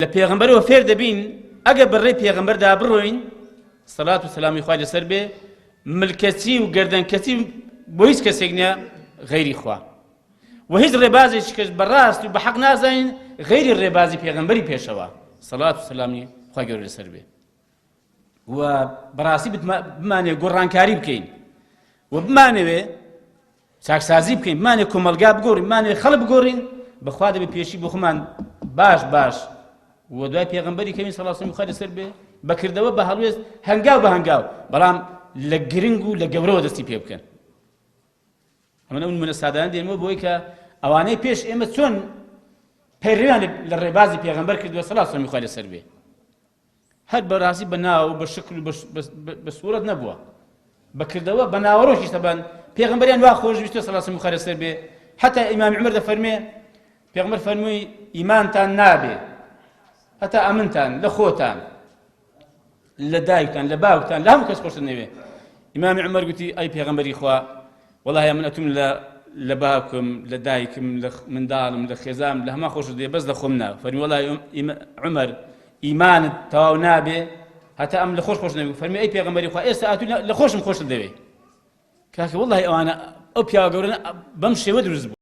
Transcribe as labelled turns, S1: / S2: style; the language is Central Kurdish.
S1: لپیغمبر و فێر دەبین ئەگە بەڕێی پێغەمبەردا بڕۆین سەڵات و سەلامی خوای لەسەر بێ ملکەچی و گەردەنکەچی بۆ هیچ کەسێک نییە غەیری خوا و هیچ ڕێبازێکی کەس بەڕاست و بەحەق نازانین غەیری ڕێبازی پێغەمبەری پێشەوە سەڵات و سەلامی خوای گەورە لەسەر بێ و بەڕاستی بمانێ گۆڕانکاری بکەین و بمانەوێ چاکسازی بکەین بمانێ کۆمەلگا بگۆڕین بمانێ خەڵک بگۆڕین بەخوا دەبێ پێشی بۆ خۆمان باش و دوای پێغەمبەری کەوین سەڵات و سەلامی خوای لەسەر بێ بەکردەوە بە هەڵوێست هەنگاو بە هەنگاو بەڵام لە گرنگ و لە گەورەوە دەستی پێ بکەن ئەمە نمونە سادانە دێنمەوە بۆی کە ئەوانەی پێش ئێمە چۆن پەیڕەویان لە ڕێبازی پێغەمبەر کردووە سەڵات و سەلامی خوای لەسەر بێ هەر بەڕاستی بە ناو بە شکل و بە سوورەت نەبووە بەکردەوە بە ناوەڕۆژی تەبەن پێغەمبەریان وا خۆشویستە سەڵات و سەلامی خوای لەسەر بێ حتا ئیمام عومەر دەفەرمێ پێغەمبەر فەرمووی ئیمانتان نابێ هەتا ئەمنتان لە خۆتان لە دایکتان لە باوکتان لە هەموو کەس خۆشتان نەوێ ئیمامی عومەر گوتی ئەی پێغەمبەری خوا وەڵاهی من ئەتوم لە باوکم لە دایکم لە منداڵم لە خێزام لە هەما خۆشت دێ بەس لە خۆم نا فەرمی وەڵاهی عومەر ئیمانت تەواو نابێ هەتا ئەم لە خۆش نەوێ فەرمی ئەی پێغەمبەری خوا ئێستا ئەتوو لە خۆشم خۆشت دەوێ کاکە وەڵاهی ئەوانە ئەو پیاوە گەورە بەم شێوە دروست بوو